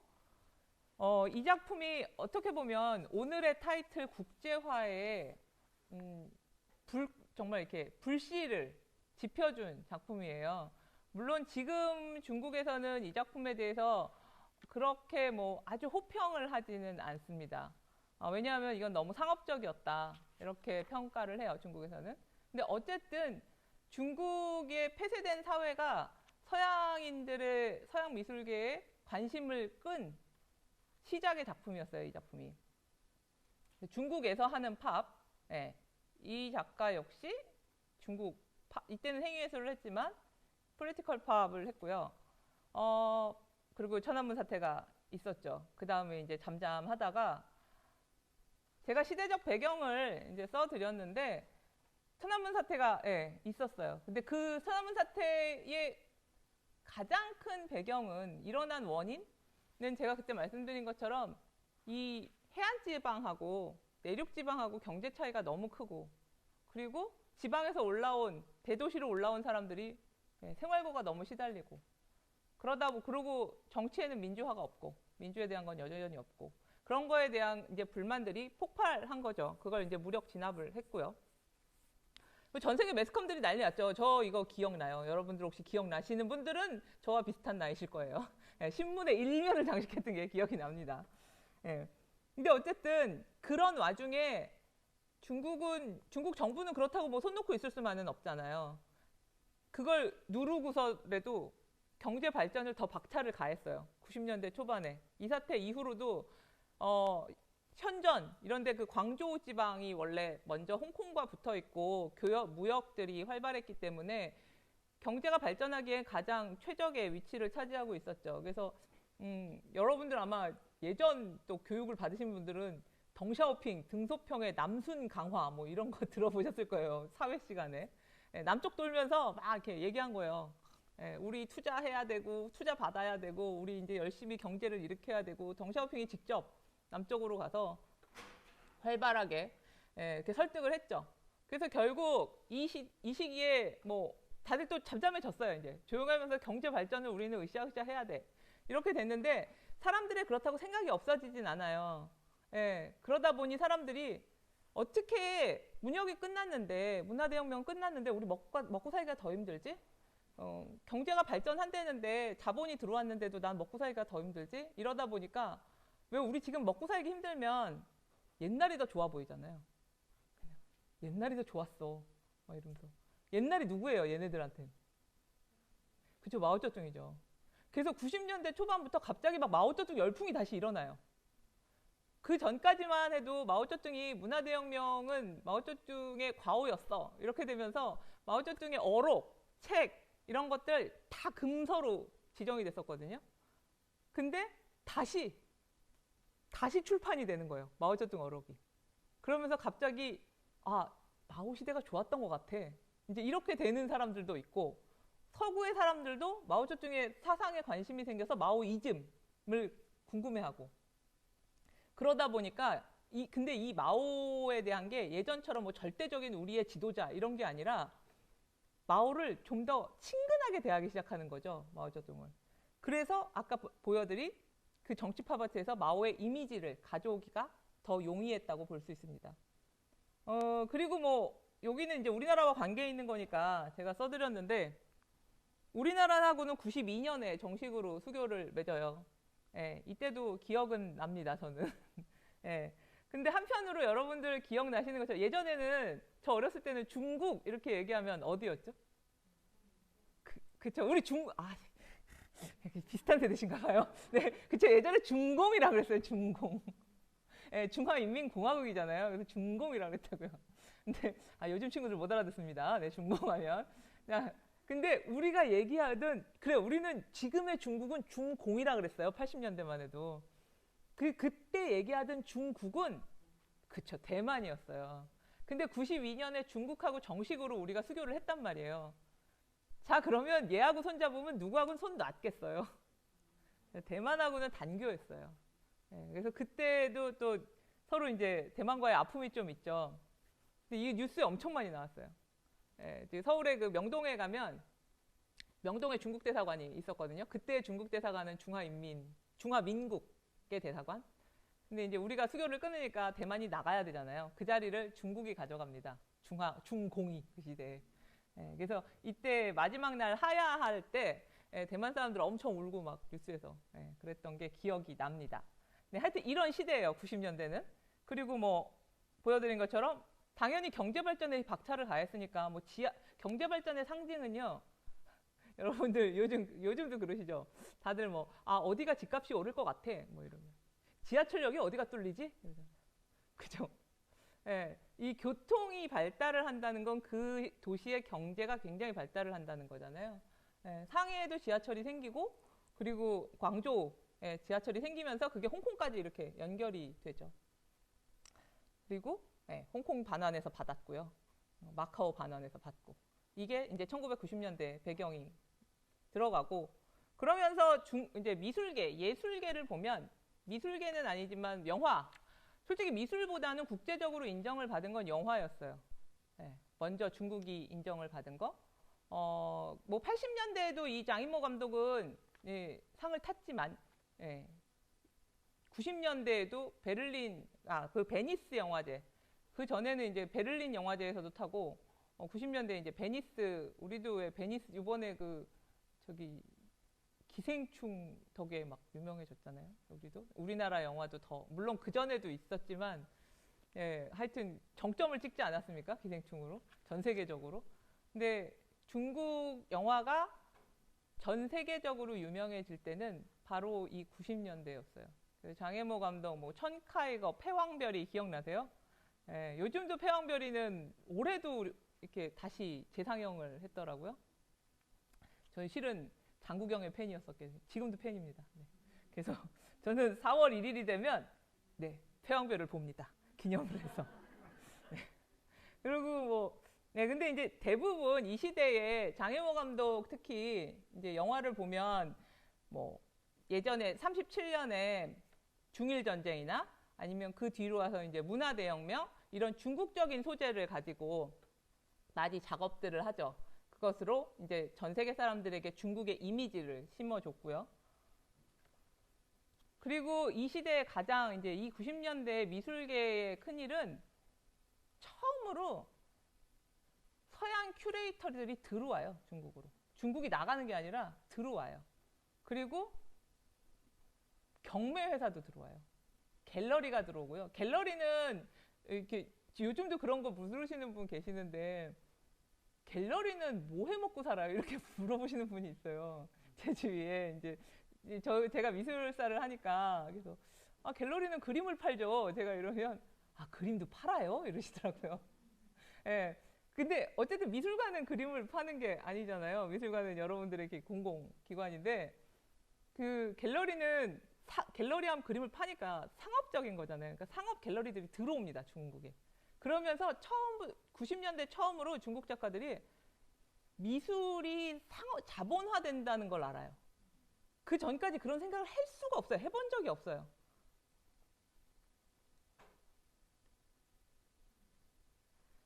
이 작품이 어떻게 보면 오늘의 타이틀 국제화에 정말 이렇게 불씨를 지펴준 작품이에요. 물론 지금 중국에서는 이 작품에 대해서 그렇게 뭐 아주 호평을 하지는 않습니다. 왜냐하면 이건 너무 상업적이었다, 이렇게 평가를 해요, 중국에서는. 근데 어쨌든 중국의 폐쇄된 사회가 서양인들의, 서양 미술계에 관심을 끈 시작의 작품이었어요, 이 작품이. 중국에서 하는 팝, 이 작가 역시 중국 팝, 이때는 행위예술을 했지만 폴리티컬 팝을 했고요. 그리고 천안문 사태가 있었죠. 그 다음에 이제 잠잠하다가, 제가 시대적 배경을 이제 써드렸는데, 천안문 사태가 있었어요. 근데 그 천안문 사태의 가장 큰 배경은, 일어난 원인은 제가 그때 말씀드린 것처럼 이 해안 지방하고 내륙 지방하고 경제 차이가 너무 크고, 그리고 지방에서 올라온, 대도시로 올라온 사람들이 생활고가 너무 시달리고, 그러고 정치에는 민주화가 없고, 민주에 대한 건 여전히 없고, 그런 거에 대한 이제 불만들이 폭발한 거죠. 그걸 이제 무력 진압을 했고요. 전 세계 매스컴들이 난리 났죠. 저 이거 기억나요. 여러분들 혹시 기억나시는 분들은 저와 비슷한 나이실 거예요. 신문의 일면을 장식했던 게 기억이 납니다. 근데 어쨌든 그런 와중에 중국 정부는 그렇다고 뭐 손 놓고 있을 수만은 없잖아요. 그걸 누르고서라도 경제 발전을 더 박차를 가했어요. 90년대 초반에. 이 사태 이후로도 현전 이런 데, 그 광저우 지방이 원래 먼저 홍콩과 붙어 있고 무역들이 활발했기 때문에 경제가 발전하기에 가장 최적의 위치를 차지하고 있었죠. 그래서 여러분들 아마 예전 또 교육을 받으신 분들은 덩샤오핑, 등소평의 남순 강화 뭐 이런 거 들어보셨을 거예요. 사회 시간에. 남쪽 돌면서 막 이렇게 얘기한 거예요. 우리 투자해야 되고, 투자 받아야 되고, 우리 이제 열심히 경제를 일으켜야 되고, 덩샤오핑이 직접 남쪽으로 가서 활발하게 이렇게 설득을 했죠. 그래서 결국 이 시기에 뭐 다들 또 잠잠해졌어요. 이제 조용하면서 경제 발전을 우리는 으쌰으쌰 해야 돼, 이렇게 됐는데, 사람들의 그렇다고 생각이 없어지진 않아요. 그러다 보니 사람들이 어떻게 문혁이 끝났는데, 문화대혁명 끝났는데 우리 먹고 살기가 더 힘들지? 경제가 발전한다는데, 자본이 들어왔는데도 난 먹고 살기가 더 힘들지? 이러다 보니까, 왜 우리 지금 먹고 살기 힘들면 옛날이 더 좋아 보이잖아요. 그냥 옛날이 더 좋았어, 막 이러면서. 옛날이 누구예요, 얘네들한테? 그죠, 마오쩌둥이죠. 그래서 90년대 초반부터 갑자기 막 마오쩌둥 열풍이 다시 일어나요. 그 전까지만 해도 마오쩌둥이 문화대혁명은 마오쩌둥의 과오였어. 이렇게 되면서 마오쩌둥의 어록, 책 이런 것들 다 금서로 지정이 됐었거든요. 근데 다시 출판이 되는 거예요. 마오쩌둥 어록이. 그러면서 갑자기 아, 마오 시대가 좋았던 것 같아. 이제 이렇게 되는 사람들도 있고 서구의 사람들도 마오쩌둥의 사상에 관심이 생겨서 마오이즘을 궁금해하고 그러다 보니까 근데 이 마오에 대한 게 예전처럼 뭐 절대적인 우리의 지도자 이런 게 아니라 마오를 좀 더 친근하게 대하기 시작하는 거죠. 마오쩌둥을. 그래서 아까 보여드린 그 정치파 파트에서 마오의 이미지를 가져오기가 더 용이했다고 볼 수 있습니다. 그리고 뭐 여기는 이제 우리나라와 관계 있는 거니까 제가 써드렸는데 우리나라하고는 92년에 정식으로 수교를 맺어요. 예, 이때도 기억은 납니다, 저는. 예. 근데 한편으로 여러분들 기억나시는 것처럼 예전에는 저 어렸을 때는 중국 이렇게 얘기하면 어디였죠? 그쵸. 우리 비슷한 세대신가 봐요. 네, 그쵸. 예전에 중공이라고 그랬어요, 중공. 예, 중화인민공화국이잖아요. 그래서 중공이라고 그랬다고요. 근데, 요즘 친구들 못 알아듣습니다. 네, 중공하면. 자, 근데 우리가 얘기하던, 그래, 우리는 지금의 중국은 중공이라고 그랬어요. 80년대만 해도. 그때 얘기하던 중국은, 그쵸, 대만이었어요. 근데 92년에 중국하고 정식으로 우리가 수교를 했단 말이에요. 자, 그러면 얘하고 손잡으면 누구하고는 손 놨겠어요. 대만하고는 단교였어요. 네, 그래서 그때도 또 서로 이제 대만과의 아픔이 좀 있죠. 근데 이 뉴스에 엄청 많이 나왔어요. 네, 서울의 그 명동에 가면 명동에 중국 대사관이 있었거든요. 그때 중국 대사관은 중화민국의 대사관. 근데 이제 우리가 수교를 끊으니까 대만이 나가야 되잖아요. 그 자리를 중국이 가져갑니다. 중공이 그 시대에. 예, 그래서 이때 마지막 날 하야할 때 대만 사람들 엄청 울고 막 뉴스에서 그랬던 게 기억이 납니다. 네, 하여튼 이런 시대예요. 90년대는. 그리고 뭐 보여드린 것처럼 당연히 경제 발전에 박차를 가했으니까 뭐 경제 발전의 상징은요. 여러분들 요즘도 그러시죠. 다들 뭐 어디가 집값이 오를 것 같아. 뭐 이러면 지하철역이 어디가 뚫리지? 그죠? 예, 이 교통이 발달을 한다는 건 그 도시의 경제가 굉장히 발달을 한다는 거잖아요. 예, 상해에도 지하철이 생기고 그리고 광저우에 지하철이 생기면서 그게 홍콩까지 이렇게 연결이 되죠. 그리고 홍콩 반환에서 받았고요. 마카오 반환에서 받고. 이게 이제 1990년대 배경이 들어가고 그러면서 이제 예술계를 보면 미술계는 아니지만 영화 솔직히 미술보다는 국제적으로 인정을 받은 건 영화였어요. 먼저 중국이 인정을 받은 거. 뭐 80년대에도 이 장인모 감독은 상을 탔지만 90년대에도 그 베니스 영화제 그 전에는 이제 베를린 영화제에서도 타고 90년대 이제 베니스 우리도 왜 베니스 이번에 저기 기생충 덕에 막 유명해졌잖아요. 여기도 우리나라 영화도 더 물론 그 전에도 있었지만 하여튼 정점을 찍지 않았습니까? 기생충으로 전 세계적으로. 근데 중국 영화가 전 세계적으로 유명해질 때는 바로 이 90년대였어요. 장혜모 감독 뭐 천카이거 패왕별이 기억나세요? 요즘도 패왕별이는 올해도 이렇게 다시 재상영을 했더라고요. 저는 실은 장국영의 팬이었었겠죠. 지금도 팬입니다. 네. 그래서 저는 4월 1일이 되면 패왕별을 봅니다. 기념을 해서. 네. 그리고 뭐 근데 이제 대부분 이 시대에 장혜모 감독 특히 이제 영화를 보면 뭐 예전에 37년에 중일 전쟁이나 아니면 그 뒤로 와서 이제 문화대혁명 이런 중국적인 소재를 가지고 많이 작업들을 하죠. 그것으로 이제 전 세계 사람들에게 중국의 이미지를 심어줬고요. 그리고 이 시대에 가장 이제 이 90년대 미술계의 큰 일은 처음으로 서양 큐레이터들이 들어와요, 중국으로. 중국이 나가는 게 아니라 들어와요. 그리고 경매 회사도 들어와요. 갤러리가 들어오고요. 갤러리는 이렇게 요즘도 그런 거 물으시는 분 계시는데 갤러리는 뭐 해먹고 살아요? 이렇게 물어보시는 분이 있어요. 제 주위에 이제 제가 미술사를 하니까 그래서 아, 갤러리는 그림을 팔죠. 제가 이러면 아, 그림도 팔아요? 이러시더라고요. 예. 근데 어쨌든 미술관은 그림을 파는 게 아니잖아요. 미술관은 여러분들의 공공기관인데 그 갤러리는 갤러리 하면 그림을 파니까 상업적인 거잖아요. 그러니까 상업 갤러리들이 들어옵니다, 중국에. 그러면서 90년대 처음으로 중국 작가들이 미술이 자본화된다는 걸 알아요. 그 전까지 그런 생각을 할 수가 없어요. 해본 적이 없어요.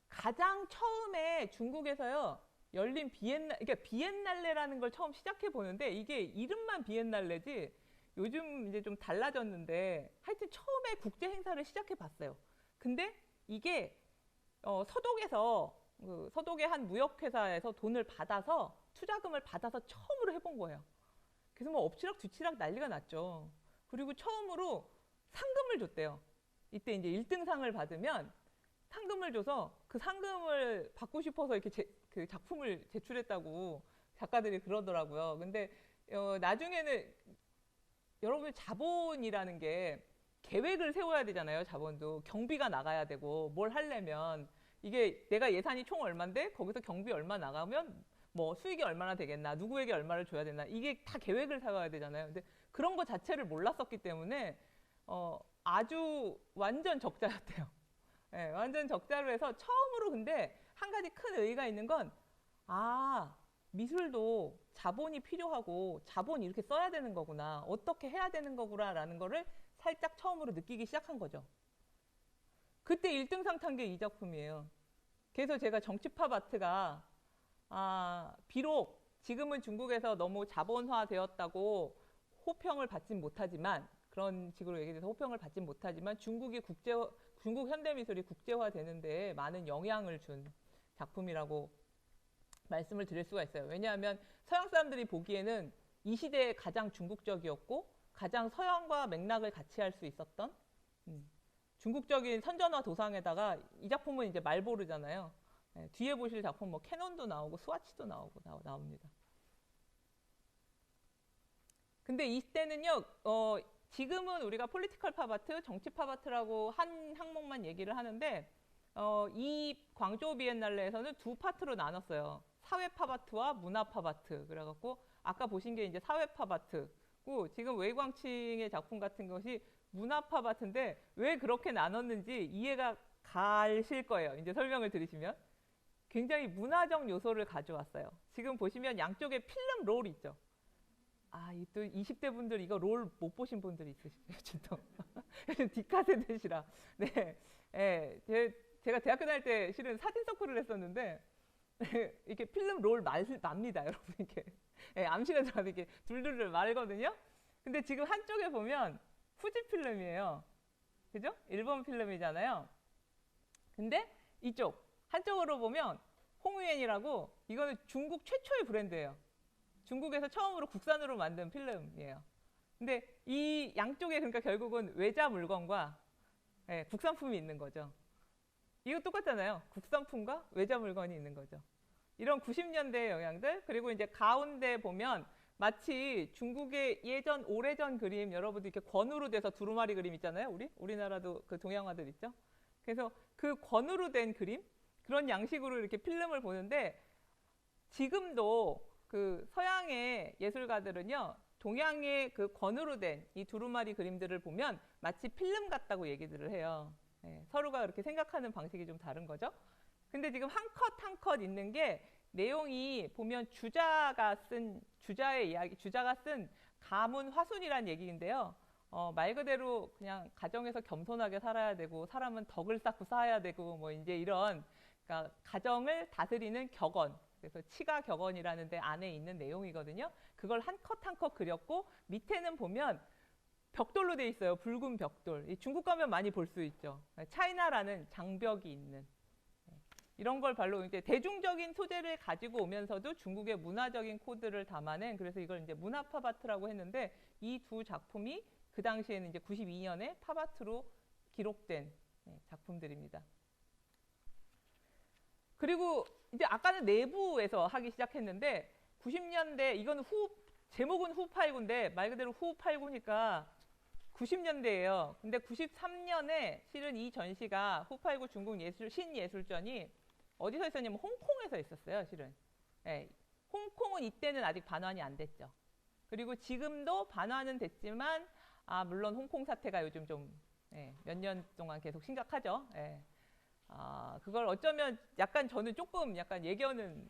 가장 처음에 중국에서요, 열린 그러니까 비엔날레라는 걸 처음 시작해 보는데 이게 이름만 비엔날레지 요즘 이제 좀 달라졌는데 하여튼 처음에 국제 행사를 시작해 봤어요. 근데 이게 서독에서 서독의 한 무역회사에서 돈을 받아서 투자금을 받아서 처음으로 해본 거예요. 그래서 뭐 엎치락 뒤치락 난리가 났죠. 그리고 처음으로 상금을 줬대요. 이때 이제 1등상을 받으면 상금을 줘서 그 상금을 받고 싶어서 이렇게 그 작품을 제출했다고 작가들이 그러더라고요. 근데 나중에는 여러분 자본이라는 게 계획을 세워야 되잖아요. 자본도 경비가 나가야 되고 뭘 하려면 이게 내가 예산이 총 얼마인데 거기서 경비 얼마 나가면 뭐 수익이 얼마나 되겠나, 누구에게 얼마를 줘야 되나, 이게 다 계획을 세워야 되잖아요. 근데 그런 거 자체를 몰랐었기 때문에 아주 완전 적자였대요. 네, 완전 적자로 해서 처음으로 근데 한 가지 큰 의의가 있는 건 아, 미술도 자본이 필요하고 자본이 이렇게 써야 되는 거구나, 어떻게 해야 되는 거구나라는 거를 살짝 처음으로 느끼기 시작한 거죠. 그때 1등상 탄 게 이 작품이에요. 그래서 제가 정치팝 아트가 비록 지금은 중국에서 너무 자본화 되었다고 호평을 받진 못하지만, 그런 식으로 얘기해서 호평을 받진 못하지만 중국 현대미술이 국제화되는데 많은 영향을 준 작품이라고 말씀을 드릴 수가 있어요. 왜냐하면 서양 사람들이 보기에는 이 시대에 가장 중국적이었고 가장 서양과 맥락을 같이 할 수 있었던 중국적인 선전화 도상에다가 이 작품은 이제 말보르잖아요. 네, 뒤에 보실 작품 뭐 캐논도 나오고 스와치도 나옵니다. 근데 이때는요, 지금은 우리가 폴리티컬 팝아트, 정치 팝아트라고 한 항목만 얘기를 하는데 이 광저우 비엔날레에서는 두 파트로 나눴어요. 사회 팝아트와 문화 팝아트. 그래갖고 아까 보신 게 이제 사회 팝아트고 지금 웨이광칭의 작품 같은 것이 문화 팝아트인데 왜 그렇게 나눴는지 이해가 가실 거예요. 이제 설명을 들으시면. 굉장히 문화적 요소를 가져왔어요. 지금 보시면 양쪽에 필름 롤 있죠. 또 20대 분들 이거 롤 못 보신 분들이 있으시죠. 요즘 디카 세대시라. 네. 제가 대학교 다닐 때 실은 사진 서클을 했었는데 이렇게 필름 롤 납니다, 여러분. 이렇게 암시가 들어가서 이렇게 둘둘둘 말거든요. 근데 지금 한쪽에 보면 후지 필름이에요. 그죠? 일본 필름이잖아요. 근데 이쪽 한쪽으로 보면 홍유엔이라고, 이거는 중국 최초의 브랜드예요. 중국에서 처음으로 국산으로 만든 필름이에요. 근데 이 양쪽에 그러니까 결국은 외자 물건과 국산품이 있는 거죠. 이거 똑같잖아요. 국산품과 외자 물건이 있는 거죠. 이런 90년대의 영향들, 그리고 이제 가운데 보면 마치 중국의 오래전 그림, 여러분들 이렇게 권으로 돼서 두루마리 그림 있잖아요. 우리나라도 그 동양화들 있죠. 그래서 그 권으로 된 그림, 그런 양식으로 이렇게 필름을 보는데 지금도 그 서양의 예술가들은요, 동양의 그 권으로 된 이 두루마리 그림들을 보면 마치 필름 같다고 얘기들을 해요. 서로가 그렇게 생각하는 방식이 좀 다른 거죠. 근데 지금 한 컷 한 컷 있는 게 내용이 보면 주자가 쓴 가문 화순이란 얘기인데요. 말 그대로 그냥 가정에서 겸손하게 살아야 되고 사람은 덕을 쌓고 쌓아야 되고 뭐 이제 이런, 그러니까 가정을 다스리는 격언, 그래서 치가 격언이라는 데 안에 있는 내용이거든요. 그걸 한 컷 한 컷 그렸고 밑에는 보면 벽돌로 돼 있어요. 붉은 벽돌. 중국 가면 많이 볼 수 있죠. 차이나라는 장벽이 있는. 이런 걸 발로 이제 대중적인 소재를 가지고 오면서도 중국의 문화적인 코드를 담아낸, 그래서 이걸 이제 문화 팝아트라고 했는데 이 두 작품이 그 당시에는 이제 92년에 팝아트로 기록된 작품들입니다. 그리고 이제 아까는 내부에서 하기 시작했는데 90년대 이거는 제목은 후 89인데 말 그대로 후 89니까 90년대예요. 근데 93년에 실은 이 전시가 후89 중국 신예술전이 어디서 있었냐면 홍콩에서 있었어요, 실은. 예, 홍콩은 이때는 아직 반환이 안 됐죠. 그리고 지금도 반환은 됐지만 물론 홍콩 사태가 요즘 좀 몇 년 동안 계속 심각하죠. 그걸 어쩌면 약간 저는 조금 약간 예견은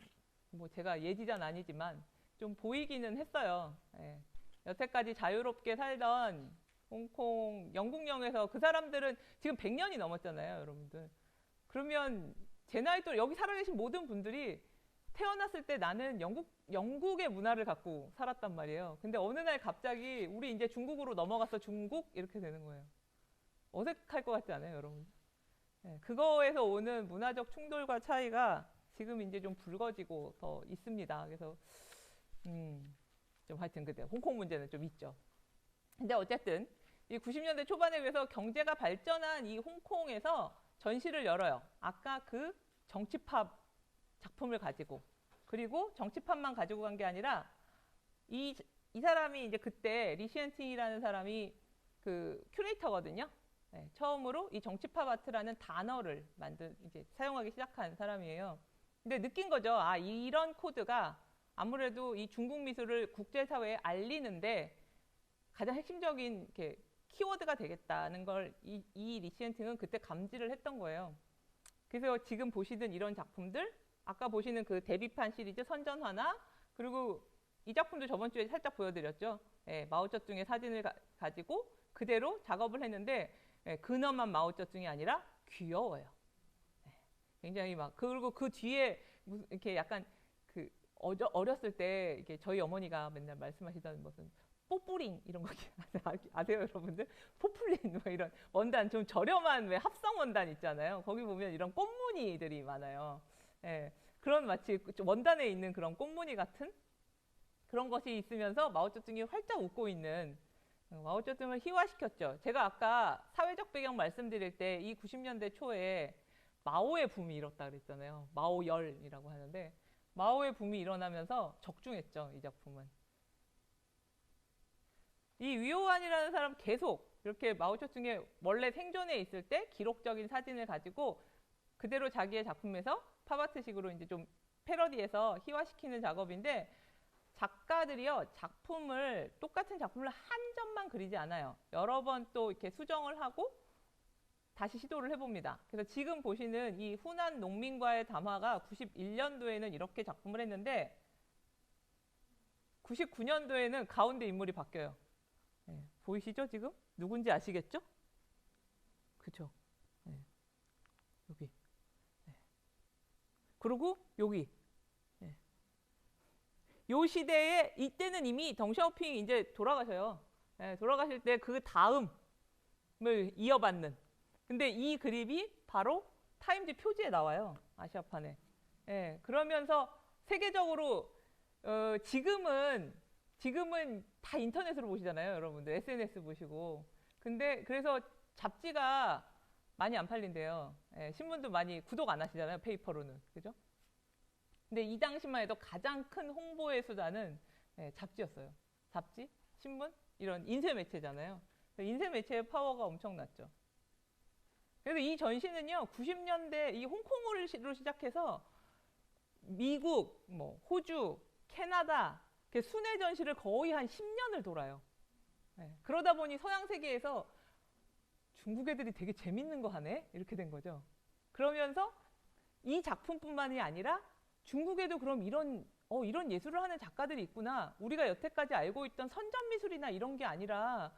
뭐 제가 예지자는 아니지만 좀 보이기는 했어요. 여태까지 자유롭게 살던 홍콩 영국령에서 그 사람들은 지금 100년이 넘었잖아요, 여러분들. 그러면 제 나이 또 여기 살아계신 모든 분들이 태어났을 때 나는 영국의 문화를 갖고 살았단 말이에요. 근데 어느 날 갑자기 우리 이제 중국으로 넘어가서 중국 이렇게 되는 거예요. 어색할 것 같지 않아요, 여러분? 그거에서 오는 문화적 충돌과 차이가 지금 이제 좀 불거지고 더 있습니다. 그래서 좀 하여튼 그때 홍콩 문제는 좀 있죠. 근데 어쨌든 이 90년대 초반에 비해서 경제가 발전한 이 홍콩에서 전시를 열어요. 아까 그 정치팝 작품을 가지고. 그리고 정치팝만 가지고 간 게 아니라 이 사람이 이제 그때 리시엔팅이라는 사람이 그 큐레이터거든요. 처음으로 이 정치팝 아트라는 단어를 이제 사용하기 시작한 사람이에요. 근데 느낀 거죠. 이런 코드가 아무래도 이 중국 미술을 국제사회에 알리는데 가장 핵심적인 이렇게 키워드가 되겠다는 걸 이 리시엔팅은 그때 감지를 했던 거예요. 그래서 지금 보시는 이런 작품들, 아까 보시는 그 데뷔판 시리즈 선전화나, 그리고 이 작품도 저번 주에 살짝 보여드렸죠. 마오쩌둥의 사진을 가지고 그대로 작업을 했는데 근엄한 마오쩌둥이 아니라 귀여워요. 굉장히 그리고 그 뒤에 무슨 이렇게 약간 그 어렸을 때 이렇게 저희 어머니가 맨날 말씀하시던 무슨 뽀뿌링 이런 거 아세요, 여러분들? 포플린 뭐 이런 원단 좀 저렴한 왜 합성 원단 있잖아요. 거기 보면 이런 꽃무늬들이 많아요. 그런 마치 원단에 있는 그런 꽃무늬 같은 그런 것이 있으면서 마오쩌둥이 활짝 웃고 있는 마오쩌둥을 희화시켰죠. 제가 아까 사회적 배경 말씀드릴 때 이 90년대 초에 마오의 붐이 일었다 그랬잖아요. 마오열이라고 하는데 마오의 붐이 일어나면서 적중했죠, 이 작품은. 이 위오안이라는 사람 계속 이렇게 마오쩌둥이 원래 생존해 있을 때 기록적인 사진을 가지고 그대로 자기의 작품에서 팝아트식으로 이제 좀 패러디해서 희화시키는 작업인데 작가들이요, 똑같은 작품을 한 점만 그리지 않아요. 여러 번 또 이렇게 수정을 하고 다시 시도를 해봅니다. 그래서 지금 보시는 이 후난 농민과의 담화가 91년도에는 이렇게 작품을 했는데 99년도에는 가운데 인물이 바뀌어요. 보이시죠, 지금? 누군지 아시겠죠? 그쵸? 여기. 그리고 여기. 요 시대에 이때는 이미 덩샤오핑이 이제 돌아가셔요. 돌아가실 때 그 다음을 이어받는. 근데 이 그림이 바로 타임지 표지에 나와요. 아시아판에. 그러면서 세계적으로 지금은 다 인터넷으로 보시잖아요, 여러분들. SNS 보시고. 근데 그래서 잡지가 많이 안 팔린대요. 신문도 많이 구독 안 하시잖아요, 페이퍼로는. 그죠? 근데 이 당시만 해도 가장 큰 홍보의 수단은 잡지였어요. 잡지, 신문, 이런 인쇄 매체잖아요. 인쇄 매체의 파워가 엄청났죠. 그래서 이 전시는요, 90년대 이 홍콩으로 시작해서 미국, 호주, 캐나다, 순회 전시를 거의 한 10년을 돌아요. 그러다 보니 서양 세계에서 중국 애들이 되게 재밌는 거 하네? 이렇게 된 거죠. 그러면서 이 작품뿐만이 아니라 중국에도 그럼 이런 예술을 하는 작가들이 있구나. 우리가 여태까지 알고 있던 선전미술이나 이런 게 아니라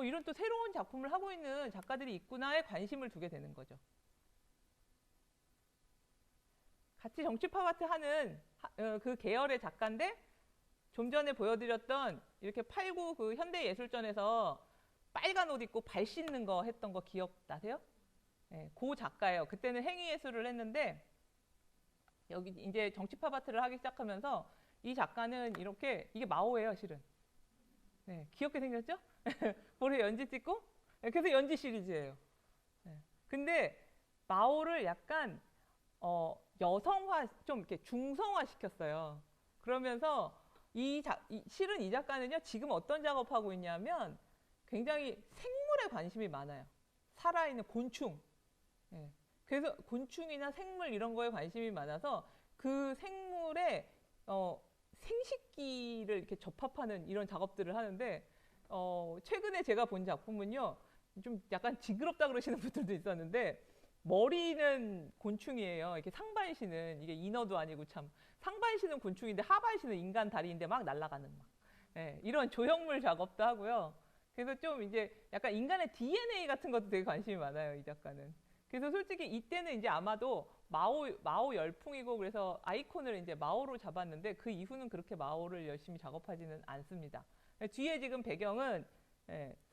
이런 또 새로운 작품을 하고 있는 작가들이 있구나에 관심을 두게 되는 거죠. 같이 정치팝 아트 하는 그 계열의 작가인데 좀 전에 보여드렸던 이렇게 89 그 현대예술전에서 빨간 옷 입고 발 씻는 거 했던 거 기억나세요? 그 작가예요. 그때는 행위예술을 했는데 여기 이제 정치팝 아트를 하기 시작하면서 이 작가는 이게 마오예요, 실은. 귀엽게 생겼죠? 볼에 연지 찍고? 그래서 연지 시리즈예요. 근데 마오를 약간 여성화, 좀 이렇게 중성화 시켰어요. 그러면서 실은 이 작가는요, 지금 어떤 작업하고 있냐면 굉장히 생물에 관심이 많아요. 살아있는 곤충. 예. 그래서 곤충이나 생물 이런 거에 관심이 많아서 그 생물의 생식기를 이렇게 접합하는 이런 작업들을 하는데 최근에 제가 본 작품은요. 좀 약간 징그럽다 그러시는 분들도 있었는데 머리는 곤충이에요. 이렇게 상반신은 이게 인어도 아니고 참 상반신은 곤충인데 하반신은 인간 다리인데 막 날아가는 막 이런 조형물 작업도 하고요. 그래서 좀 이제 약간 인간의 DNA 같은 것도 되게 관심이 많아요, 이 작가는. 그래서 솔직히 이때는 이제 아마도 마오 열풍이고 그래서 아이콘을 이제 마오로 잡았는데 그 이후는 그렇게 마오를 열심히 작업하지는 않습니다. 뒤에 지금 배경은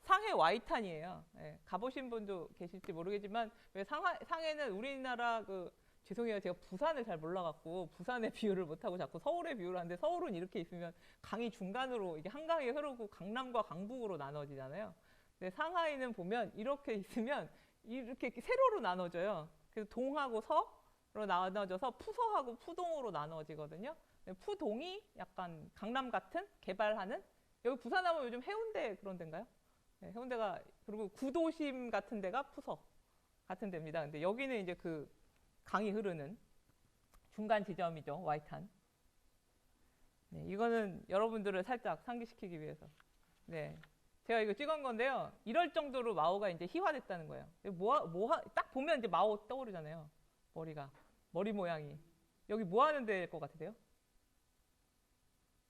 상해 와이탄이에요. 가보신 분도 계실지 모르겠지만 왜 상해는 우리나라 죄송해요. 제가 부산을 잘 몰라갖고 부산의 비유를 못하고 자꾸 서울의 비유를 하는데 서울은 이렇게 있으면 강이 중간으로 이게 한강이 흐르고 강남과 강북으로 나눠지잖아요. 근데 상하이는 보면 이렇게 있으면 이렇게 세로로 나눠져요. 그래서 동하고 서로 나눠져서 푸서하고 푸동으로 나눠지거든요. 푸동이 약간 강남 같은 개발하는 여기 부산 하면 요즘 해운대 그런 데인가요? 네, 해운대가 그리고 구도심 같은 데가 푸서 같은 데입니다. 근데 여기는 이제 그 강이 흐르는 중간 지점이죠. 와이탄. 네, 이거는 여러분들을 살짝 상기시키기 위해서. 네. 제가 이거 찍은 건데요. 이럴 정도로 마오가 이제 희화됐다는 거예요. 딱 보면 이제 마오 떠오르잖아요. 머리 모양이. 여기 뭐 하는 데일 것 같으세요?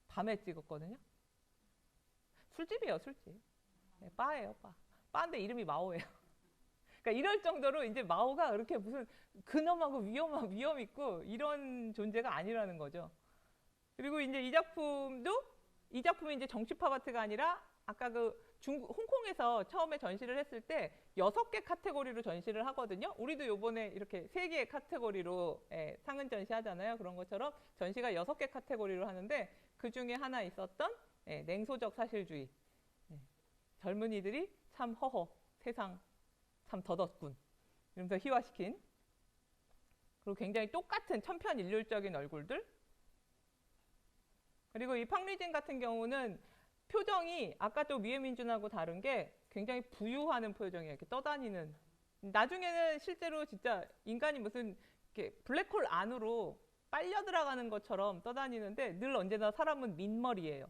밤에 찍었거든요. 술집이에요, 술집. 네, 바예요, 바. 바인데 이름이 마오예요. 그러니까 이럴 정도로 이제 마오가 그렇게 무슨 근엄하고 위험 있고 이런 존재가 아니라는 거죠. 그리고 이제 이 작품이 이제 정치파바트가 아니라 아까 홍콩에서 처음에 전시를 했을 때 6개 카테고리로 전시를 하거든요. 우리도 요번에 이렇게 3개의 카테고리로 상은 전시하잖아요. 그런 것처럼 전시가 6개 카테고리로 하는데 그 중에 하나 있었던 냉소적 사실주의. 젊은이들이 참 세상 참 더덥군. 이러면서 희화시킨. 그리고 굉장히 똑같은 천편일률적인 얼굴들. 그리고 이 팡리진 같은 경우는 표정이 아까 또 미에민준하고 다른 게 굉장히 부유하는 표정이에요. 이렇게 떠다니는. 나중에는 실제로 진짜 인간이 무슨 이렇게 블랙홀 안으로 빨려 들어가는 것처럼 떠다니는데 늘 언제나 사람은 민머리예요.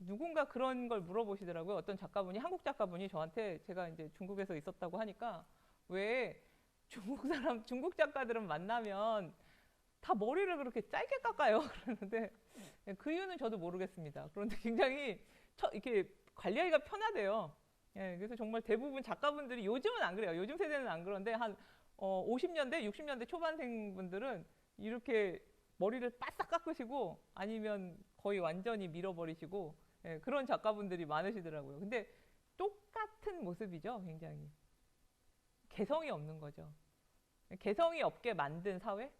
누군가 그런 걸 물어보시더라고요. 어떤 작가분이, 한국 작가분이 저한테 제가 이제 중국에서 있었다고 하니까 왜 중국 작가들은 만나면 다 머리를 그렇게 짧게 깎아요. 그러는데 그 이유는 저도 모르겠습니다. 그런데 굉장히 이렇게 관리하기가 편하대요. 그래서 정말 대부분 작가분들이 요즘은 안 그래요. 요즘 세대는 안 그런데 한 50년대, 60년대 초반생 분들은 이렇게 머리를 바싹 깎으시고 아니면 거의 완전히 밀어버리시고 그런 작가분들이 많으시더라고요. 근데 똑같은 모습이죠. 굉장히. 개성이 없는 거죠. 개성이 없게 만든 사회?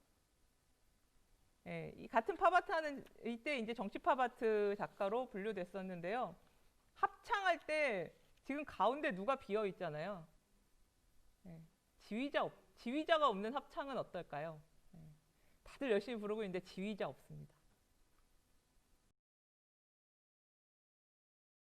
이 같은 파바트하는 이때 이제 정치 파바트 작가로 분류됐었는데요. 합창할 때 지금 가운데 누가 비어 있잖아요. 지휘자가 없는 합창은 어떨까요? 다들 열심히 부르고 있는데 지휘자 없습니다.